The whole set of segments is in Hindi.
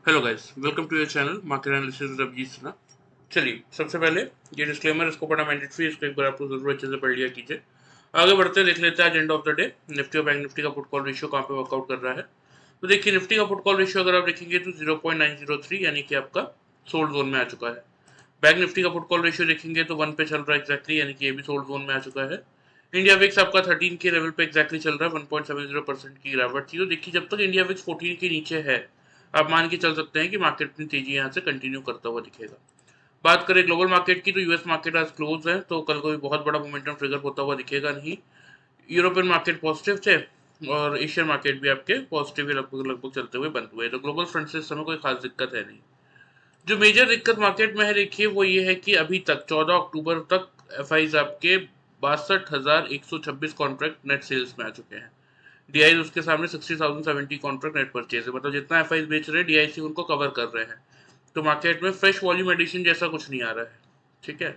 Hello guys, welcome to your channel market analysis with Abhijit Sinha. चलिए, सबसे पहले ये डिस्क्लेमर इसको पढ़ना मैंडेटरी है, इसको एक बार आपको जरूर अच्छे से पढ़ लिया कीजिए। आगे बढ़ते देख लेते हैं आज end of the day Nifty और बैंक निफ्टी का पुट कॉल रेशियो कहाँ पे वर्कआउट कर रहा है। तो देखिए, निफ्टी का पुट कॉल रेशियो अगर आप देखेंगे तो 0.903 यानी कि आपका सोल्ड जोन में आ चुका है। बैंक निफ्टी का पुट कॉल रेशियो देखेंगे तो 1 पे चल रहा है एग्जैक्टली, यानी कि ये भी सोल्ड जोन में आ चुका है। इंडिया विक्स आपका 13 के लेवल पे एग्जैक्टली चल रहा है, 1.70% की गिरावट थी। तो देखिए, जब तक इंडिया विक्स 14 के नीचे है, आप मान के चल सकते हैं कि मार्केट अपनी तेजी यहाँ से कंटिन्यू करता हुआ दिखेगा। बात करें ग्लोबल मार्केट की, तो यूएस मार्केट आज क्लोज है, तो कल कोई बहुत बड़ा मोमेंटम ट्रिगर होता हुआ दिखेगा नहीं। यूरोपियन मार्केट पॉजिटिव थे और एशियन मार्केट भी आपके पॉजिटिव लगभग लगभग चलते हुए बंद हुए, तो ग्लोबल फ्रंट से इस समय कोई खास दिक्कत है नहीं। जो मेजर दिक्कत मार्केट में है देखिए, वो ये है कि अभी तक 14 अक्टूबर तक एफ आपके 62,126 कॉन्ट्रैक्ट नेट सेल्स में आ चुके हैं। डीआई उसके सामने 60,070 कॉन्ट्रैक्ट नेट परचेज है, मतलब जितना एफ बेच रहे हैं डीआईसी उनको कवर कर रहे हैं। तो मार्केट में फ्रेश वॉल्यूम एडिशन जैसा कुछ नहीं आ रहा है। ठीक है,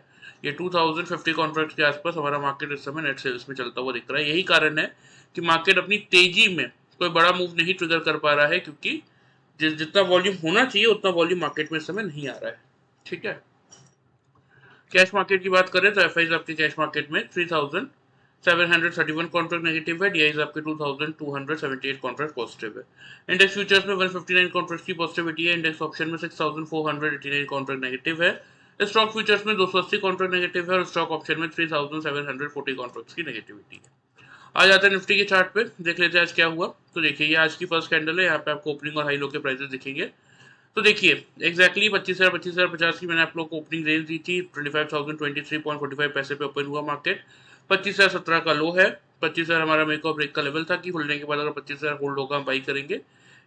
ये 2050 कॉन्ट्रैक्ट के आसपास हमारा मार्केट इस समय नेट सेल्स में चलता हुआ दिख रहा है। यही कारण है कि मार्केट अपनी तेजी में कोई बड़ा मूव नहीं ट्रिगर कर पा रहा है, क्योंकि जितना वॉल्यूम होना चाहिए उतना वॉल्यूम मार्केट में इस समय नहीं आ रहा है। ठीक है, कैश मार्केट की बात करें तो एफ आपके कैश मार्केट में 3,731 कॉन्ट्रैक्ट नेगेटिव है, डीआईज आपके 2,278 कॉन्ट्रैक्ट पॉजिटिव है। इंडेक्स फ्यूचर्स में 159 कॉन्ट्रैक्ट की पॉजिटिविटी है, इंडेक्स ऑप्शन में 6,489 कॉन्ट्रैक्ट नेगेटिव है, स्टॉक फ्यूचर्स में 280 कॉन्ट्रैक्ट नेगेटिव है और स्टॉक ऑप्शन में 3,740 कॉन्ट्रैक्ट की नेगेटिविटी है। आ जाता है निफ्टी के चार्ट पे, देख लेते हैं आज क्या हुआ। तो देखिए, ये आज की फर्स्ट कैंडल है, यहाँ पे आपको ओपनिंग और हाई लो के प्राइसेस दिखेंगे। तो देखिए, एग्जैक्टली 25,050 की मैंने आप लोग को ओपनिंग रेंज दी थी। 25,023.45 पैसे पे ओपन हुआ मार्केट। 25,017 का लो है। 25,000 हमारा मेक और ब्रेक का लेवल था कि खुलने के बाद अगर 25,000 होल्ड होगा हम बाई करेंगे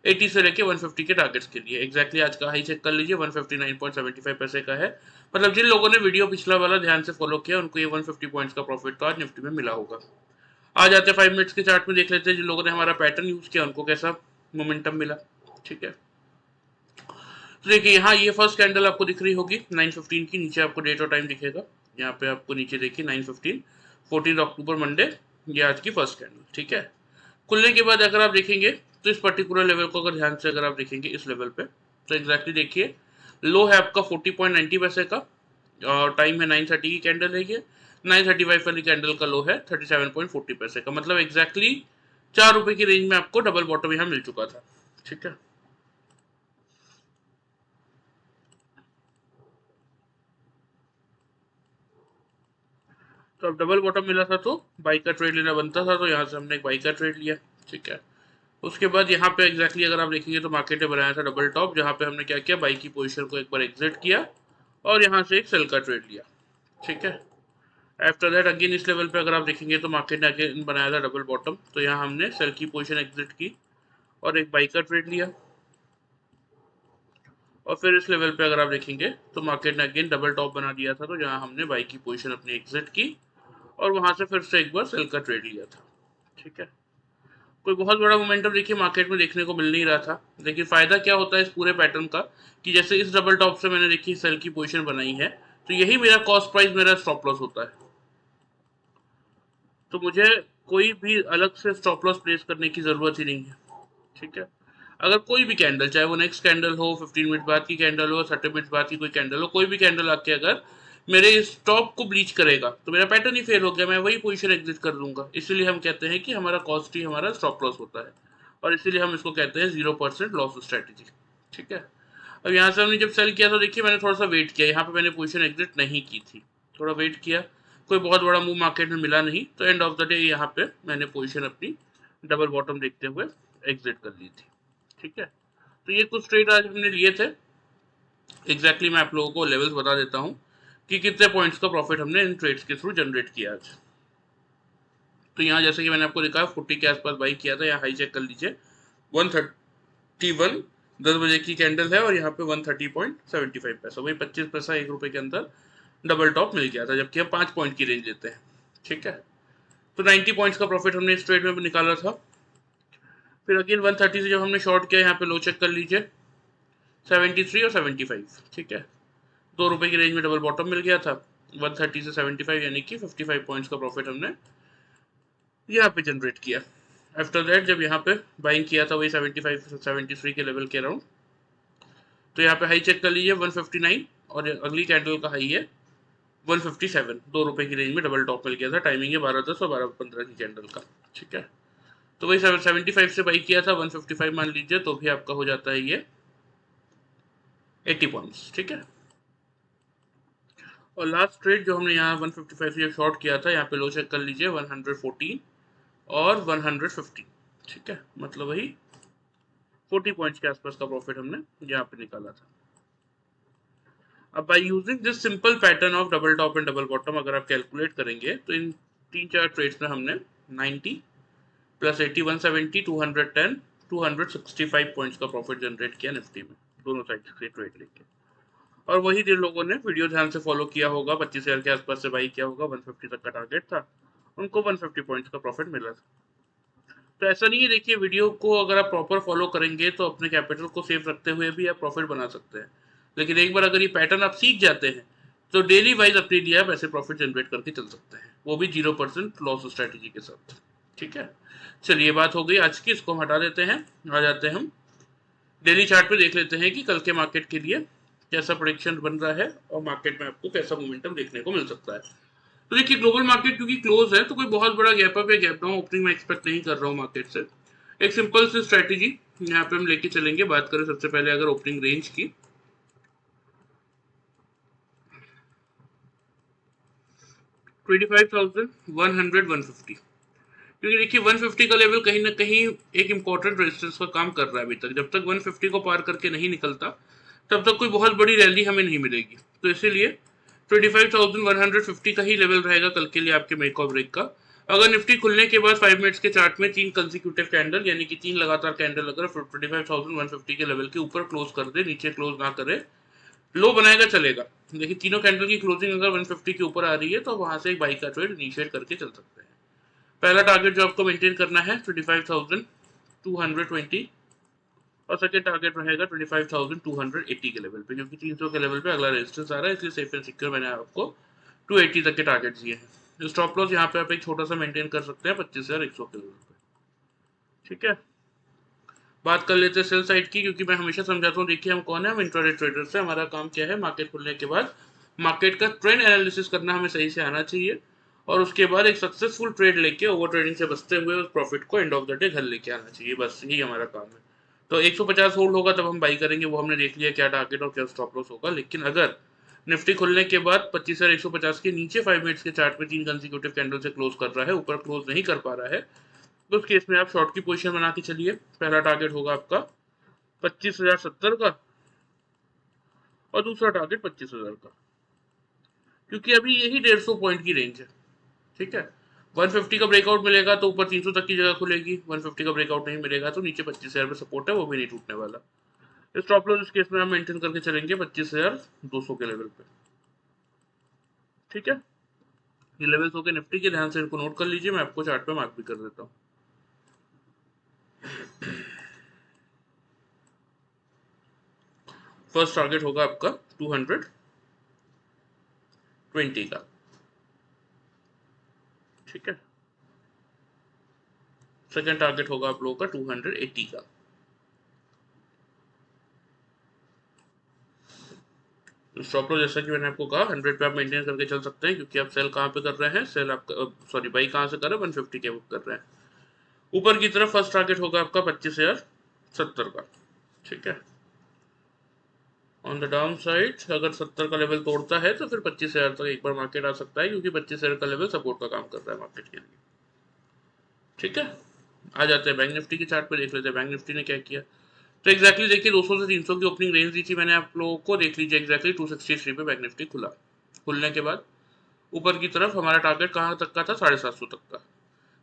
80 से लेके 150 के टारगेट्स के लिए। एग्जैक्टली आज का हाई चेक कर लीजिए, 159.75 पैसे का है। मतलब जिन लोगों ने वीडियो पिछला वाला ध्यान से फॉलो किया उनको ये 150 पॉइंट्स का प्रॉफिट तो आज निफ्टी में मिला होगा। आ जाते हैं 5 मिनट्स के चार्ट में, देख लेते हैं जिन लोगों ने हमारा पैटर्न यूज किया उनको कैसा मोमेंटम मिला। ठीक है, तो देखिए, यहाँ ये फर्स्ट कैंडल आपको दिख रही होगी 9:15 की, नीचे आपको डेट और टाइम दिखेगा। यहाँ पे आपको नीचे देखिए 9:15, 14 अक्टूबर मंडे, ये आज की फर्स्ट कैंडल। ठीक है, खुलने के बाद अगर आप देखेंगे तो इस पर्टिकुलर लेवल को अगर ध्यान से अगर आप देखेंगे इस लेवल पे, तो एग्जैक्टली देखिए, लो है आपका 40.90 पैसे का और टाइम है 9:30 की कैंडल है ये। 9:35 वाली कैंडल का लो है 37.40 पैसे का, मतलब एग्जैक्टली 4 रुपए की रेंज में आपको डबल बॉटम यहाँ मिल चुका था। ठीक है, तो अब डबल बॉटम मिला था तो बाई का ट्रेड लेना बनता था, तो यहाँ से हमने एक बाई का ट्रेड लिया। ठीक है, उसके बाद यहाँ पे एग्जैक्टली अगर आप देखेंगे तो मार्केट ने बनाया था डबल टॉप, जहाँ पे हमने क्या किया, बाई की पोजीशन को एक बार एग्जिट किया और यहाँ से एक सेल का ट्रेड लिया। ठीक है, आफ्टर दैट अगेन इस लेवल पे अगर आप देखेंगे तो मार्केट ने अगेन बनाया था डबल बॉटम, तो यहाँ हमने सेल की पोजीशन एग्जिट की और एक बाई का ट्रेड लिया। और फिर इस लेवल पे अगर आप देखेंगे तो मार्केट ने अगेन डबल टॉप बना दिया था, तो जहाँ हमने बाई की पोजीशन अपनी एग्जिट की और वहां से फिर से एक बार सेल का ट्रेड लिया था। ठीक है, कोई बहुत बड़ा मोमेंटम देखिए मार्केट में देखने को मिल नहीं रहा था। देखिए, फायदा क्या होता है इस पूरे पैटर्न का कि जैसे इस डबल टॉप से मैंने देखिए सेल की पोजीशन बनाई है, तो यही मेरा कॉस्ट प्राइस, मेरा स्टॉप लॉस होता है। तो मुझे कोई भी अलग से स्टॉप लॉस प्लेस करने की जरूरत ही नहीं है। ठीक है, अगर कोई भी कैंडल, चाहे वो नेक्स्ट कैंडल हो, 15 मिनट बाद की कैंडल हो, 30 मिनट बाद की कोई कैंडल हो, कोई भी कैंडल आके अगर मेरे स्टॉप को ब्लीच करेगा तो मेरा पैटर्न ही फेल हो गया, मैं वही पोजीशन एग्जिट कर लूंगा। इसीलिए हम कहते हैं कि हमारा कॉस्ट ही हमारा स्टॉप लॉस होता है, और इसीलिए हम इसको कहते हैं 0% लॉस स्ट्रेटेजी। ठीक है, अब यहाँ से हमने जब सेल किया तो देखिए मैंने थोड़ा सा वेट किया, यहाँ पे मैंने पोजीशन एग्जिट नहीं की थी, थोड़ा वेट किया, कोई बहुत बड़ा मूव मार्केट में मिला नहीं, तो एंड ऑफ द डे यहाँ पे मैंने पोजीशन अपनी डबल बॉटम देखते हुए एग्जिट कर ली थी। ठीक है, तो ये कुछ ट्रेड आज हमने लिए थे। एग्जैक्टली मैं आप लोगों को लेवल्स बता देता हूँ कि कितने पॉइंट्स का प्रॉफिट हमने इन ट्रेड्स के थ्रू जनरेट किया आज। तो यहाँ जैसे कि मैंने आपको दिखाया 40 के आसपास बाई किया था, यहाँ हाई चेक कर लीजिए 131, 10 बजे की कैंडल है और यहाँ पे 130.75 पैसा, वही 25 पैसा 1 रुपए के अंदर डबल टॉप मिल गया था, जबकि हम 5 पॉइंट की रेंज लेते हैं। ठीक है, तो 90 पॉइंट्स का प्रॉफिट हमने इस ट्रेड में निकाला था। फिर अगेन 130 से जब हमने शॉर्ट किया, यहाँ पे लो चेक कर लीजिए 73 और 75। ठीक है, 2 रुपए की रेंज में डबल बॉटम मिल गया था। 130 से 75 यानी कि 55 पॉइंट्स का प्रॉफिट हमने यहाँ पे जनरेट किया। आफ्टर दैट जब यहाँ पे बाइंग किया था वही 75 73 के लेवल के अराउंड, तो यहाँ पे हाई चेक कर लीजिए 159 और अगली कैंडल का हाई है 157, 2 रुपए की रेंज में डबल टॉप मिल गया था। टाइमिंग है 12:10 और 12:15 की कैंडल का। ठीक है, तो वही 75 से बाई किया था, 155 मान लीजिए, तो भी आपका हो जाता है ये 80 पॉइंट्स। ठीक है, और लास्ट ट्रेड जो हमने यहाँ 155 से शॉर्ट किया था, यहाँ पे लो चेक कर लीजिए 114 और 115। ठीक है, मतलब वही 40 पॉइंट्स के आसपास का प्रॉफिट हमने यहाँ पे निकाला था। अब by using this simple pattern of double top and double bottom अगर आप कैलकुलेट करेंगे तो इन 3-4 ट्रेड्स में हमने 90 प्लस 80 170 210 265 पॉइंट्स का प्रॉफिट जनरेट किया निफ्टी में, दोनों साइड से ट्रेड लेके। और वही जिन लोगों ने वीडियो ध्यान से फॉलो किया होगा, 25,000 के आसपास से बाई किया होगा, 150 तक का टारगेट था, उनको 150 पॉइंट्स का प्रॉफिट मिला था। तो ऐसा नहीं है, देखिए वीडियो को अगर आप प्रॉपर फॉलो करेंगे तो अपने कैपिटल को सेफ रखते हुए भी आप प्रॉफिट बना सकते हैं। लेकिन एक बार अगर ये पैटर्न आप सीख जाते हैं तो डेली वाइज अपने लिए आप ऐसे प्रॉफिट जनरेट करके चल सकते हैं, वो भी 0% लॉस स्ट्रैटेजी के साथ। ठीक है, चलिए बात हो गई आज की, इसको हम हटा देते हैं। आ जाते हैं हम डेली चार्ट पे, देख लेते हैं कि कल के मार्केट के लिए कैसा प्रोडिक्शन बन रहा है और मार्केट में आपको कैसा मोमेंटम देखने को मिल सकता है। तो देखिए ग्लोबल मार्केट क्योंकि क्लोज है तो कोई बहुत बड़ा गैप अप या गैप डाउन ओपनिंग में एक्सपेक्ट नहीं कर रहा हूँ मार्केट से। एक सिंपल सी स्ट्रेटेजी यहाँ पे हम लेके चलेंगे। बात करें सबसे पहले अगर ओपनिंग रेंज की, 25,100 150, क्योंकि देखिए 150 का लेवल कहीं ना कहीं एक इंपॉर्टेंट रेजिस्टेंस का काम कर रहा है अभी तक। जब तक 150 को पार करके नहीं निकलता तब तक कोई बहुत बड़ी रैली हमें नहीं मिलेगी। तो इसीलिए 25,150 का ही लेवल रहेगा कल के लिए आपके मेक और ब्रेक का। अगर निफ्टी खुलने के बाद 5 मिनट्स के चार्ट में 3 कंसिक्यूटिव कैंडल यानी कि 3 लगातार कैंडल अगर 25,150 के लेवल के ऊपर क्लोज कर दे, नीचे क्लोज ना करे, लो बनाएगा चलेगा। देखिए तीनों कैंडल की क्लोजिंग अगर 150 के ऊपर आ रही है तो वहां से एक बाई का ट्रेड इनिशिएट करके चल सकते हैं। पहला टारगेट जो आपको मेंटेन करना है 25,220 और सेकंड टारगेट रहेगा 25,280 के लेवल पे, क्योंकि 300 के लेवल पे अगला रेजिस्टेंस आ रहा है, इसलिए सेफ एंड सिक्योर मैंने आपको 280 तक के टारगेट दिए हैं। स्टॉप लॉस यहाँ पे आप एक छोटा सा मेंटेन कर सकते हैं 25,100 के लेवल पे। ठीक है, बात कर लेते हैं सेल साइड की, क्योंकि मैं हमेशा समझाता हूँ, देखिए हम कौन है, हम इंट्राडे ट्रेडर से, हमारा काम क्या है, मार्केट खुलने के बाद मार्केट का ट्रेंड एनालिसिस करना हमें सही से आना चाहिए और उसके बाद एक सक्सेसफुल ट्रेड लेके ओवर ट्रेडिंग से बचते हुए उस प्रॉफिट को एंड ऑफ द डे घर लेके आना चाहिए, बस यही हमारा काम है। तो 150 होल्ड होगा तब हम बाई करेंगे, वो हमने देख लिया क्या टारगेट और क्या स्टॉप लॉस होगा। लेकिन अगर निफ्टी खुलने के बाद 25,150 के नीचे 5 मिनट्स के चार्ट में 3 कंसिक्यूटिव कैंडल से क्लोज कर रहा है, ऊपर क्लोज नहीं कर पा रहा है, तो उस केस में आप शॉर्ट की पोजीशन बना के चलिए। पहला टारगेट होगा आपका 25,070 का और दूसरा टारगेट 25,000 का, क्योंकि अभी यही 150 पॉइंट की रेंज है। ठीक है, 150 का ब्रेकआउट मिलेगा तो ऊपर 300 तक की जगह खुलेगी, 150 का ब्रेकआउट नहीं मिलेगा तो नीचे 25,000 पे सपोर्ट है, वो भी नहीं टूटने वाला। स्टॉप लॉस इस केस में हम मेंटेन करके चलेंगे 25,200 के लेवल पे। ठीक है, ये लेवल्स हो गए निफ्टी के, ध्यान से इनको नोट कर लीजिए, मैं आपको चार्ट पे मार्क भी कर देता हूँ। फर्स्ट टारगेट होगा आपका 220 का। ठीक है, सेकंड टारगेट होगा आप लोगों का 280 का। स्टॉप लॉस जैसा कि मैंने आपको कहा 100 पे आप मेंटेन करके चल सकते हैं, क्योंकि आप सेल कहाँ पे कर रहे हैं, सेल आप सॉरी बाई कहाँ से कर रहे हैं, 150 के बुक कर रहे हैं। ऊपर की तरफ फर्स्ट टारगेट होगा आपका 25,070 का। ठीक है, ऑन द डाउन साइड अगर 70 का लेवल तोड़ता है तो फिर 25,000 तक एक बार मार्केट आ सकता है, क्योंकि 25,000 का लेवल सपोर्ट का काम कर रहा है मार्केट के लिए। ठीक है, आ जाते हैं बैंक निफ्टी के चार्ट पे, देख लेते हैं बैंक निफ्टी ने क्या किया। तो एक्जैक्टली देखिए 200 से 300 की ओपनिंग रेंज दी थी मैंने आप लोगों को, देख लीजिए एक्जैक्टली 263 पे बैंक निफ्टी खुला। खुलने के बाद ऊपर की तरफ हमारा टारगेट कहाँ तक का था, 750 तक का।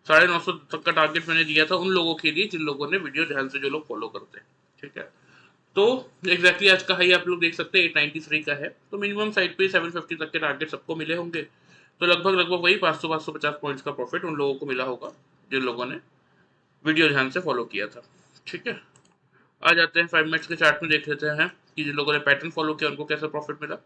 950 तक का टारगेट मैंने दिया था उन लोगों के लिए जिन लोगों ने वीडियो ध्यान से, जो लोग फॉलो करते हैं। ठीक है, तो एक्जैक्टली आज का हाई आप लोग देख सकते हैं 893 का है, तो मिनिमम साइड पे 750 तक के टारगेट सबको मिले होंगे। तो लगभग लगभग वही 500-550 पॉइंट्स का प्रॉफिट उन लोगों को मिला होगा जिन लोगों ने वीडियो ध्यान से फॉलो किया था। ठीक है, आ जाते हैं 5 मिनट्स के चार्ट में, देख लेते हैं कि जिन लोगों ने पैटर्न फॉलो किया उनको कैसा प्रॉफिट मिला।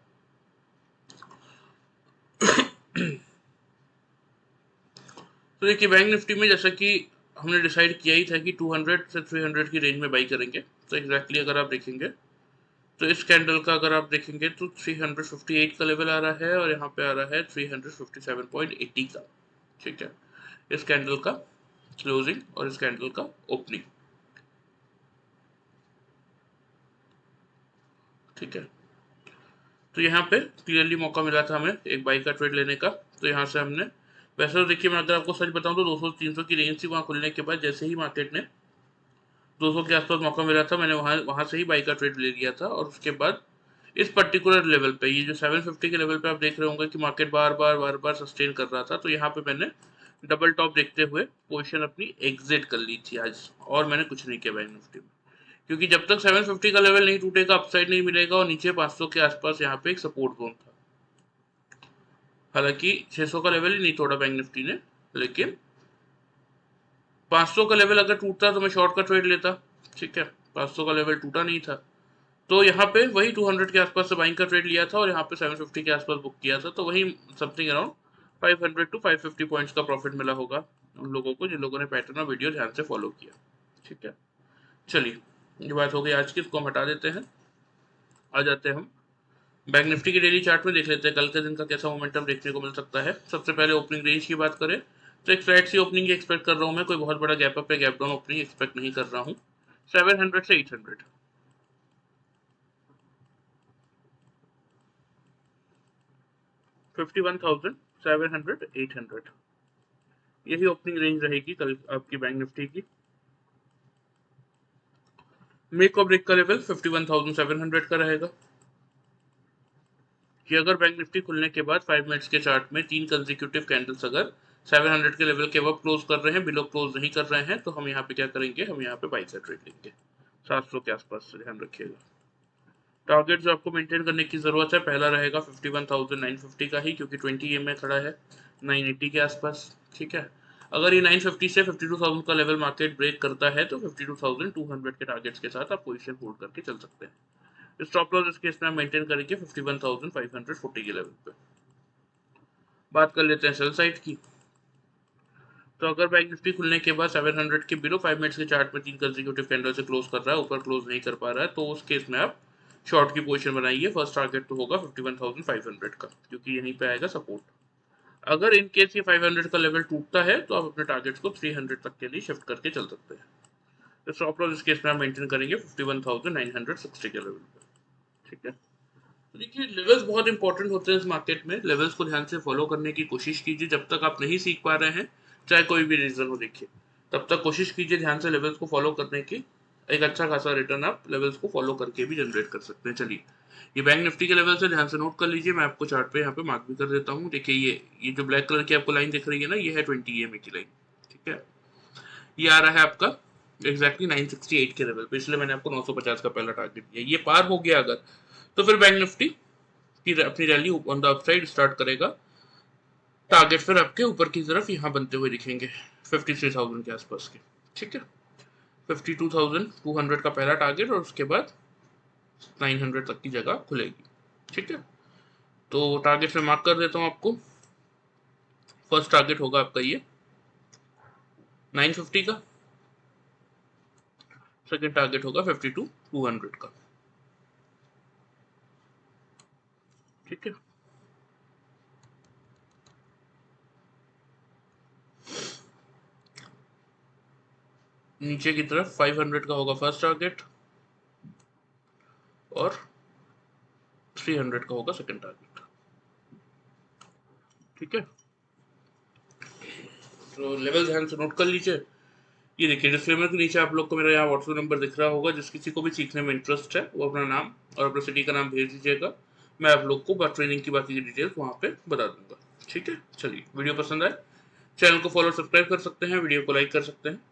तो देखिए बैंक निफ्टी में जैसा कि हमने डिसाइड किया ही था कि 200 से 300 की रेंज में बाई करेंगे, तो एग्जैक्टली अगर आप देखेंगे तो इस कैंडल का अगर आप देखेंगे तो 358 का लेवल आ रहा है और यहाँ पे आ रहा है 357.80 का। ठीक है, इस कैंडल का क्लोजिंग और इस कैंडल का ओपनिंग। ठीक है, तो यहाँ पे क्लियरली मौका मिला था हमें एक बाई का ट्रेड लेने का। तो यहाँ से हमने, वैसे तो देखिए मैं अगर आपको सच बताऊं तो 200-300 की रेंज थी वहाँ खुलने के बाद, जैसे ही मार्केट ने 200 के आसपास मौका मिला था मैंने वहाँ वहाँ से ही बाई का ट्रेड ले लिया था। और उसके बाद इस पर्टिकुलर लेवल पे, ये जो 750 के लेवल पे आप देख रहे होंगे कि मार्केट बार बार सस्टेन कर रहा था, तो यहाँ पे मैंने डबल टॉप देखते हुए पोजीशन अपनी एग्जिट कर ली थी आज, और मैंने कुछ नहीं किया बैंक निफ्टी में। क्योंकि जब तक 750 का लेवल नहीं टूटेगा अपसाइड नहीं मिलेगा, और नीचे 500 के आसपास यहाँ पे एक सपोर्ट जोन था। हालांकि 600 का लेवल ही नहीं तोड़ा बैंक निफ्टी ने, लेकिन 500 का लेवल अगर टूटता तो मैं शॉर्ट का ट्रेड लेता। ठीक है, 500 का लेवल टूटा नहीं था, तो यहाँ पे वही 200 के आसपास से बाइंग का ट्रेड लिया था और यहाँ पे 750 के आसपास बुक किया था। तो वही समथिंग अराउंड 500 टू 550 पॉइंट्स का प्रॉफिट मिला होगा उन लोगों को जिन लोगों ने पैटर्न और वीडियो ध्यान से फॉलो किया। ठीक है, चलिए ये बात हो गई आज की, इसको हम हटा देते हैं। आ जाते हैं हम बैंक निफ्टी के डेली चार्ट में, देख लेते हैं कल के दिन का कैसा मोमेंटम देखने को मिल सकता है। सबसे पहले ओपनिंग रेंज की बात करें तो एक फ्लैट सी ओपनिंग एक्सपेक्ट कर रहा हूँ मैं, कोई बहुत बड़ा गैप अप या गैप डाउन ओपनिंग एक्सपेक्ट नहीं कर रहा हूँ। 700 से 800, 51,000, 700, 800, यही ओपनिंग रेंज रहेगी कल आपकी बैंक निफ्टी की। मेक और ब्रेक का लेवल 51,700 का रहेगा कि अगर बैंक निफ्टी खुलने के बाद 5 मिनट्स के चार्ट में 3 कंसेक्यूटिव कैंडल्स अगर 700 के लेवल के अब क्लोज कर रहे हैं, बिलो क्लोज नहीं कर रहे हैं, तो हम यहाँ पे क्या करेंगे, हम यहाँ पे बाई का ट्रेड लेंगे 700 के आसपास से, ध्यान रखिएगा। टारगेट जो आपको मेंटेन करने की जरूरत है, पहला रहेगा 51,950 का ही, क्योंकि 20 EM में खड़ा है 980 के आसपास। ठीक है, अगर ये 950 से 52,000 का लेवल मार्केट ब्रेक करता है तो 52,200 के टारगेट्स के साथ आप पोजीशन होल्ड करके चल सकते हैं। स्टॉप लॉस इस केस में मेंटेन करेंगे 51,540 के लेवल पे। बात कर लेते हैं सेल साइड की। तो अगर बैंक निफ्टी खुलने के बाद 700 के बिलो 5 मिनट्स के चार्ट में 3 कंसेक्यूटिव कैंडल से क्लोज कर रहा है, ऊपर क्लोज नहीं कर पा रहा है, तो उस केस में आप शॉर्ट की पोजीशन बनाइए। फर्स्ट टारगेट तो होगा 51,500 का, क्योंकि यहीं पे आएगा सपोर्ट। अगर इन केस ये 500 का लेवल टूटता है तो आप अपने टारगेट्स को 300 तक के लिए शिफ्ट करके चल सकते हैं। तो स्टॉप लॉस इस केस में आप मेंटेन करेंगे 51,960 के लेवल पे। ठीक है, तो देखिए लेवल्स बहुत इंपॉर्टेंट होते हैं इस मार्केट में, लेवल्स को ध्यान से फॉलो करने की कोशिश कीजिए। जब तक आप नहीं सीख पा रहे हैं, चाहे कोई भी रीजन हो, देखिए तब तक कोशिश कीजिए ध्यान से लेवल्स को फॉलो करने की। एक अच्छा खासा रिटर्न आप लेवल्स को फॉलो करके भी जनरेट कर सकते हैं। चलिए ये बैंक निफ्टी के लेवल से ध्यान से नोट कर लीजिए, मैं आपको चार्ट पे यहाँ पे मार्क भी कर देता हूँ। देखिए ये जो ब्लैक कलर की आपको लाइन दिख रही है ना, ये है 20 EMA की लाइन। ठीक है, ये आ रहा है आपका एग्जैक्टली 968 के लेवल पे, इसलिए मैंने आपको 950 का पहला टारगेट दिया। ये पार हो गया अगर, तो फिर बैंक निफ्टी की अपनी rally on the upside start करेगा। टारगेट फिर आपके ऊपर की तरफ यहाँ बनते हुए दिखेंगे 53,000 के आसपास के। ठीक है, 52,200 का पहला टारगेट और उसके बाद 900 तक की जगह खुलेगी। ठीक है, तो टारगेट में मार्क कर देता हूँ आपको। फर्स्ट टारगेट होगा आपका ये 950 का, सेकंड टारगेट होगा 52,200 का। ठीक है, नीचे की तरफ 500 का होगा फर्स्ट टारगेट और 300 का होगा सेकंड टारगेट। ठीक है, तो लेवल ध्यान से नोट कर लीजिए। ये देखिए डिस्क्लेमर के नीचे आप लोग को मेरा यहाँ व्हाट्सएप नंबर दिख रहा होगा, जिस किसी को भी सीखने में इंटरेस्ट है वो अपना नाम और अपने सिटी का नाम भेज दीजिएगा। मैं आप लोग को ट्रेनिंग की बाकी डिटेल्स वहाँ पे बता दूंगा। ठीक है, चलिए वीडियो पसंद आए चैनल को फॉलो सब्सक्राइब कर सकते हैं, वीडियो को लाइक कर सकते हैं।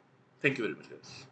Thank you very much.